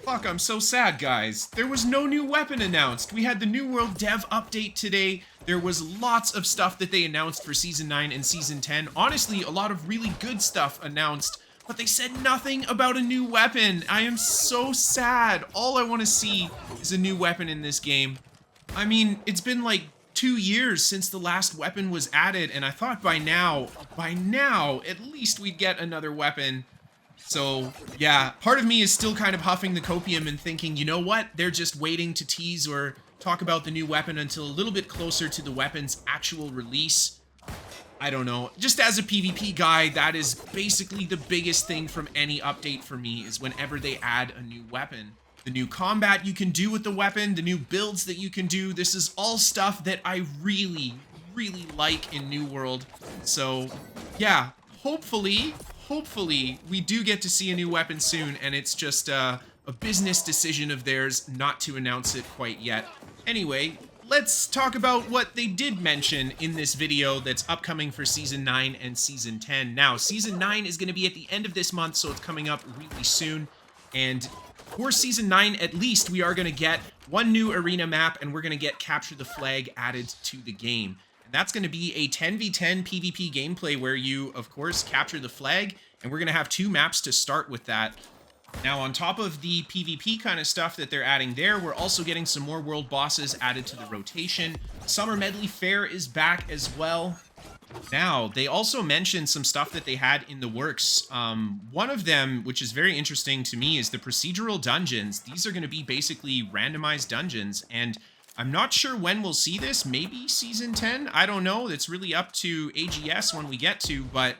Fuck, I'm so sad, guys. There was no new weapon announced. We had the New World Dev update today. There was lots of stuff that they announced for Season 9 and Season 10. Honestly, a lot of really good stuff announced, but they said nothing about a new weapon. I am so sad. All I want to see is a new weapon in this game. I mean, it's been like 2 years since the last weapon was added, and I thought by now, at least we'd get another weapon. So, yeah, part of me is still kind of huffing the copium and thinking, you know what? They're just waiting to tease or talk about the new weapon until a little bit closer to the weapon's actual release. I don't know. Just as a PvP guy, that is basically the biggest thing from any update for me, is whenever they add a new weapon. The new combat you can do with the weapon, the new builds that you can do, this is all stuff that I really like in New World. So, yeah, hopefully we do get to see a new weapon soon, and it's just a business decision of theirs not to announce it quite yet. Anyway, let's talk about what they did mention in this video that's upcoming for Season 9 and Season 10. Now, Season 9 is going to be at the end of this month, so it's coming up really soon. And for Season 9, at least, we are going to get one new arena map, and we're going to get Capture the Flag added to the game. And that's going to be a 10v10 PvP gameplay where you, of course, capture the flag, and we're going to have 2 maps to start with that. Now, on top of the PvP kind of stuff that they're adding there, we're also getting some more world bosses added to the rotation. Summer Medley Fair is back as well. Now, they also mentioned some stuff that they had in the works. One of them, which is very interesting to me, is the procedural dungeons. These are going to be basically randomized dungeons, and I'm not sure when we'll see this. Maybe Season 10? I don't know. It's really up to AGS when we get to, but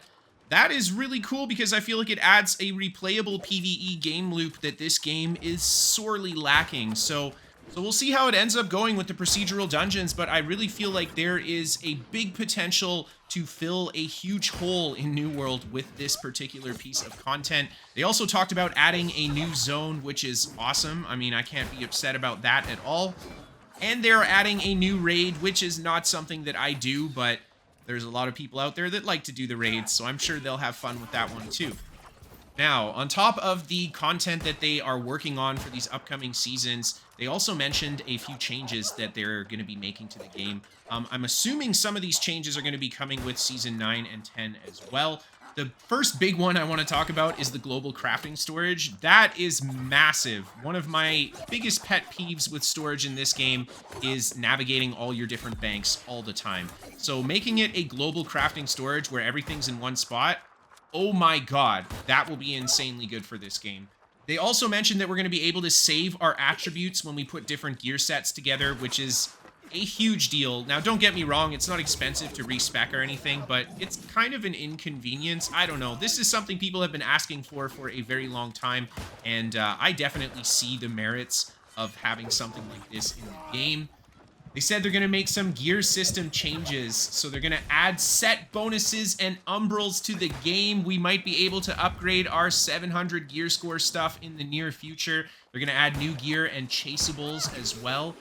that is really cool because I feel like it adds a replayable PvE game loop that this game is sorely lacking. So we'll see how it ends up going with the procedural dungeons, but I really feel like there is a big potential to fill a huge hole in New World with this particular piece of content. They also talked about adding a new zone, which is awesome. I mean, I can't be upset about that at all. And they're adding a new raid, which is not something that I do, but there's a lot of people out there that like to do the raids, so I'm sure they'll have fun with that one too. Now, on top of the content that they are working on for these upcoming seasons, they also mentioned a few changes that they're going to be making to the game. I'm assuming some of these changes are going to be coming with Season 9 and 10 as well. The first big one I want to talk about is the global crafting storage. That is massive. One of my biggest pet peeves with storage in this game is navigating all your different banks all the time. So making it a global crafting storage where everything's in one spot, oh my god, that will be insanely good for this game. They also mentioned that we're going to be able to save our attributes when we put different gear sets together, which is a huge deal. Now, don't get me wrong, it's not expensive to respec or anything, but it's kind of an inconvenience. I don't know. This is something people have been asking for a very long time, and I definitely see the merits of having something like this in the game. They said they're going to make some gear system changes, so they're going to add set bonuses and umbrals to the game. We might be able to upgrade our 700 gear score stuff in the near future. They're going to add new gear and chaseables as well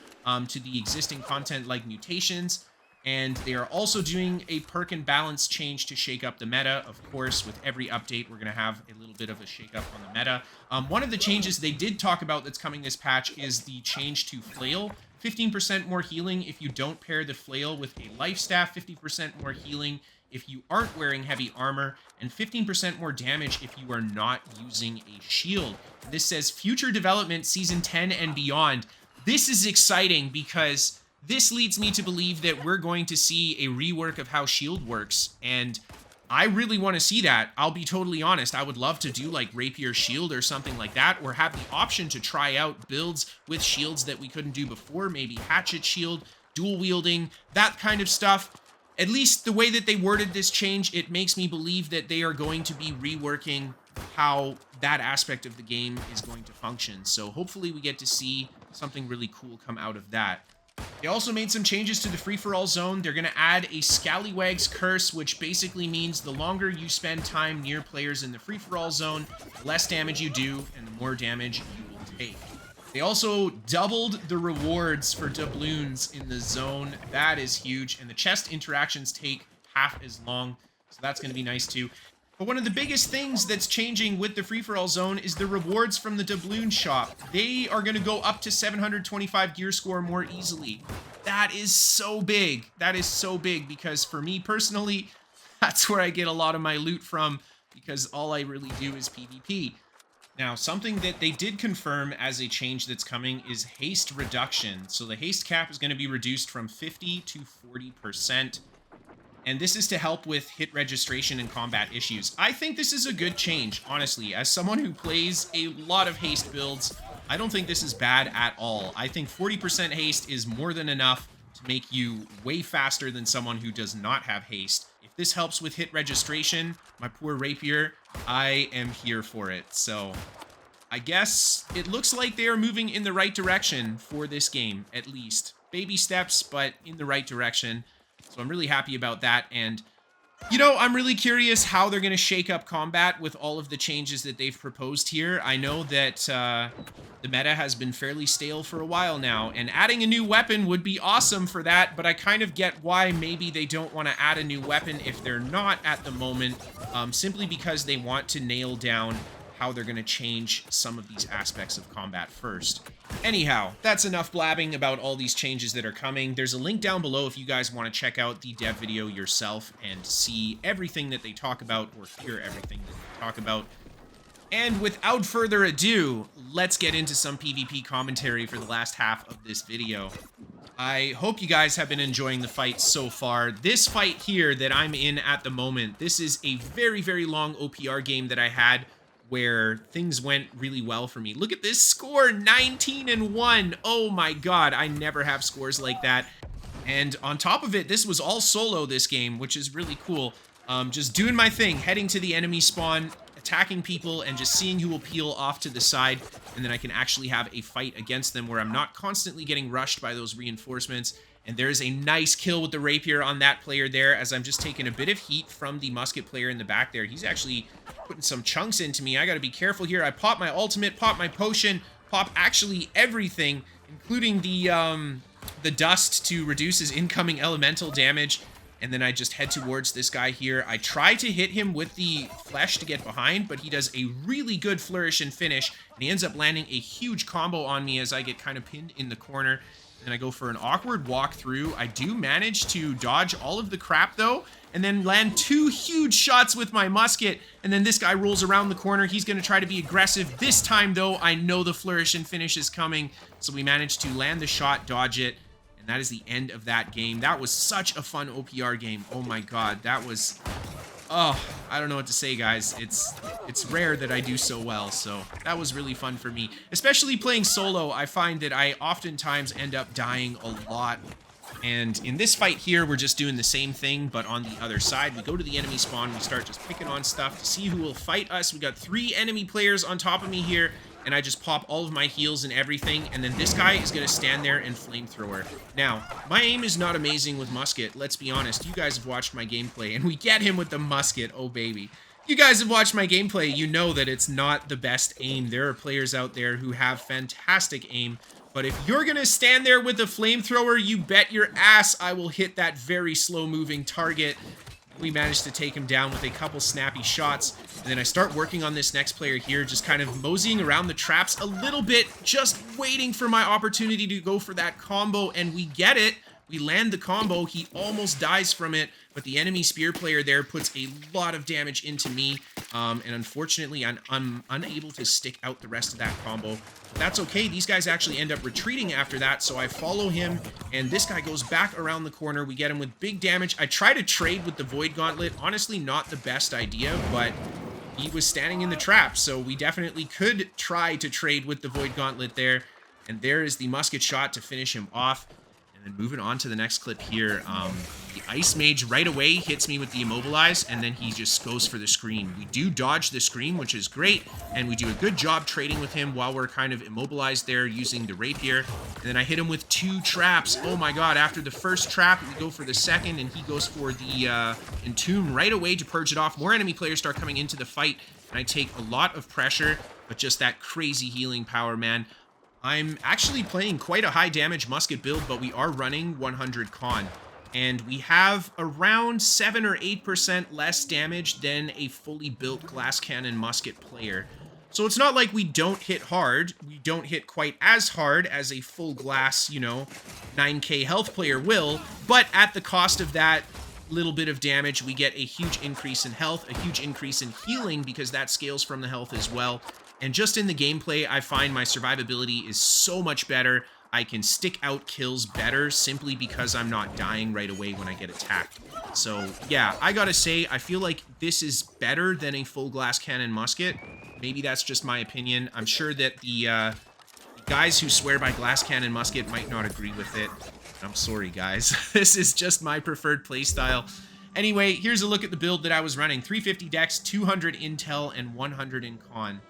to the existing content like mutations. And they are also doing a perk and balance change to shake up the meta. Of course, with every update, we're going to have a little bit of a shake up on the meta. One of the changes they did talk about that's coming this patch is the change to flail. 15% more healing if you don't pair the flail with a life staff, 50% more healing if you aren't wearing heavy armor, and 15% more damage if you are not using a shield. This says future development Season 10 and beyond. This is exciting because this leads me to believe that we're going to see a rework of how shield works, and I really want to see that. I'll be totally honest. I would love to do like rapier shield or something like that, or have the option to try out builds with shields that we couldn't do before, maybe hatchet shield, dual wielding, that kind of stuff. At least the way that they worded this change, it makes me believe that they are going to be reworking how that aspect of the game is going to function. So hopefully we get to see something really cool come out of that. They also made some changes to the free-for-all zone. They're going to add a Scallywag's Curse, which basically means the longer you spend time near players in the free-for-all zone, the less damage you do, and the more damage you will take. They also doubled the rewards for doubloons in the zone. That is huge, and the chest interactions take half as long, so that's going to be nice too. But one of the biggest things that's changing with the free-for-all zone is the rewards from the doubloon shop. They are going to go up to 725 gear score more easily. That is so big. That is so big because for me personally, that's where I get a lot of my loot from because all I really do is PvP. Now, something that they did confirm as a change that's coming is haste reduction. So the haste cap is going to be reduced from 50 to 40%. And this is to help with hit registration and combat issues. I think this is a good change, honestly. As someone who plays a lot of haste builds, I don't think this is bad at all. I think 40% haste is more than enough to make you way faster than someone who does not have haste. If this helps with hit registration, my poor rapier, I am here for it. So I guess it looks like they are moving in the right direction for this game, at least. Baby steps, but in the right direction. So I'm really happy about that. And, you know, I'm really curious how they're going to shake up combat with all of the changes that they've proposed here. I know that the meta has been fairly stale for a while now, and adding a new weapon would be awesome for that, but I kind of get why maybe they don't want to add a new weapon if they're not at the moment, simply because they want to nail down how they're going to change some of these aspects of combat first. Anyhow, that's enough blabbing about all these changes that are coming. There's a link down below if you guys want to check out the dev video yourself and see everything that they talk about or hear everything that they talk about. And without further ado, let's get into some PvP commentary for the last half of this video. I hope you guys have been enjoying the fight so far. This fight here that I'm in at the moment, this is a very, very long OPR game that I had where things went really well for me. Look at this score, 19-1. Oh my god, I never have scores like that. And on top of it, this was all solo this game, which is really cool. Just doing my thing, heading to the enemy spawn, attacking people, and just seeing who will peel off to the side, and then I can actually have a fight against them where I'm not constantly getting rushed by those reinforcements. And there's a nice kill with the rapier on that player there, as I'm just taking a bit of heat from the musket player in the back there. He's actually putting some chunks into me. I gotta be careful here. I pop my ultimate, pop my potion, pop actually everything, including the dust to reduce his incoming elemental damage. And then I just head towards this guy here. I try to hit him with the flesh to get behind, but he does a really good flourish and finish. And he ends up landing a huge combo on me as I get kind of pinned in the corner. And I go for an awkward walk through. I do manage to dodge all of the crap though, and then land 2 huge shots with my musket. And then this guy rolls around the corner. He's going to try to be aggressive. This time though, I know the flourish and finish is coming. So we managed to land the shot, dodge it. And that is the end of that game. That was such a fun OPR game. Oh my god, that was... Oh, I don't know what to say, guys. It's rare that I do so well, so that was really fun for me. Especially playing solo, I find that I oftentimes end up dying a lot. And in this fight here, we're just doing the same thing, but on the other side. We go to the enemy spawn, we start just picking on stuff to see who will fight us. We got 3 enemy players on top of me here, and I just pop all of my heals and everything, and then this guy is going to stand there and flamethrower. Now, my aim is not amazing with musket, let's be honest. You guys have watched my gameplay, and we get him with the musket, oh baby. You guys have watched my gameplay, you know that it's not the best aim. There are players out there who have fantastic aim, but if you're going to stand there with the flamethrower, you bet your ass I will hit that very slow-moving target. We managed to take him down with a couple snappy shots. And then I start working on this next player here, just kind of moseying around the traps a little bit, just waiting for my opportunity to go for that combo, and we get it. We land the combo. He almost dies from it, but the enemy spear player there puts a lot of damage into me, and unfortunately, I'm unable to stick out the rest of that combo. But that's okay. These guys actually end up retreating after that, so I follow him, and this guy goes back around the corner. We get him with big damage. I try to trade with the Void Gauntlet. Honestly, not the best idea, but he was standing in the trap, so we definitely could try to trade with the Void Gauntlet there. And there is the musket shot to finish him off. And then moving on to the next clip here, the Ice Mage right away hits me with the Immobilize, and then he just goes for the screen. We do dodge the screen, which is great, and we do a good job trading with him while we're kind of immobilized there using the Rapier. And then I hit him with 2 traps. Oh my god, after the first trap, we go for the second, and he goes for the Entomb right away to purge it off. More enemy players start coming into the fight, and I take a lot of pressure, but just that crazy healing power, man. I'm actually playing quite a high damage musket build, but we are running 100 con. and we have around 7 or 8% less damage than a fully built glass cannon musket player. So it's not like we don't hit hard. We don't hit quite as hard as a full glass, 9k health player will, but at the cost of that little bit of damage, we get a huge increase in health, a huge increase in healing because that scales from the health as well. And just in the gameplay, I find my survivability is so much better. I can stick out kills better simply because I'm not dying right away when I get attacked. So yeah, I gotta say, I feel like this is better than a full glass cannon musket. Maybe that's just my opinion. I'm sure that the guys who swear by glass cannon musket might not agree with it. I'm sorry, guys. This is just my preferred playstyle. Anyway, here's a look at the build that I was running. 350 dex, 200 intel, and 100 in con.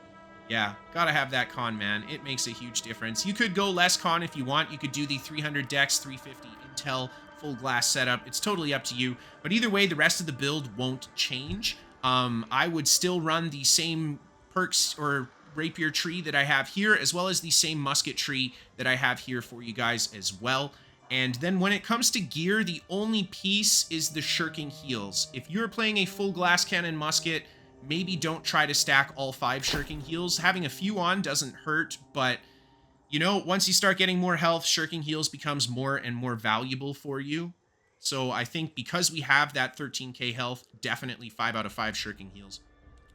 Yeah, gotta have that con, man. It makes a huge difference. You could go less con if you want. You could do the 300 dex, 350 intel, full glass setup. It's totally up to you. But either way, the rest of the build won't change. I would still run the same perks or rapier tree that I have here, as well as the same musket tree that I have here for you guys as well. And then when it comes to gear, the only piece is the shirking heals. If you're playing a full glass cannon musket, maybe don't try to stack all 5 shirking heals. Having a few on doesn't hurt, but once you start getting more health, shirking heals becomes more and more valuable for you. So I think because we have that 13k health, definitely 5 out of 5 shirking heals.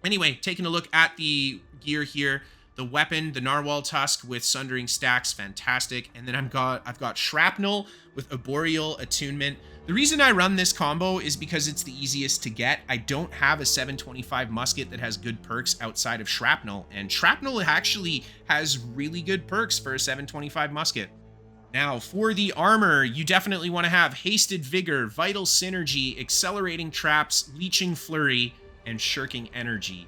Anyway, taking a look at the gear here, the weapon, the narwhal tusk with sundering stacks, fantastic. And then I've got shrapnel with arboreal attunement. The reason I run this combo is because it's the easiest to get. I don't have a 725 musket that has good perks outside of shrapnel, and shrapnel actually has really good perks for a 725 musket. Now, for the armor, you definitely want to have hasted vigor, vital synergy, accelerating traps, leeching flurry, and shirking energy.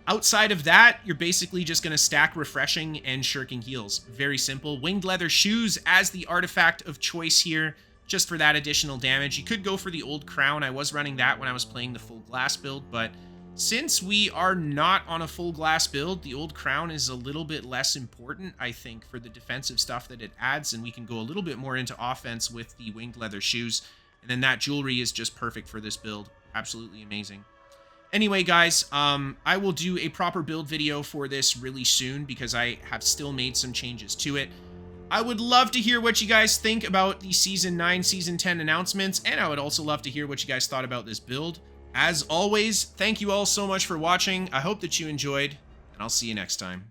Outside of that, you're basically just going to stack refreshing and shirking heals. Very simple. Winged leather shoes as the artifact of choice here, just for that additional damage. You could go for the old crown. I was running that when I was playing the full glass build, but since we are not on a full glass build, the old crown is a little bit less important, I think, for the defensive stuff that it adds, and we can go a little bit more into offense with the winged leather shoes. And then that jewelry is just perfect for this build. Absolutely amazing. Anyway, guys, I will do a proper build video for this really soon because I have still made some changes to it. I would love to hear what you guys think about the Season 9, Season 10 announcements, and I would also love to hear what you guys thought about this build. As always, thank you all so much for watching. I hope that you enjoyed, and I'll see you next time.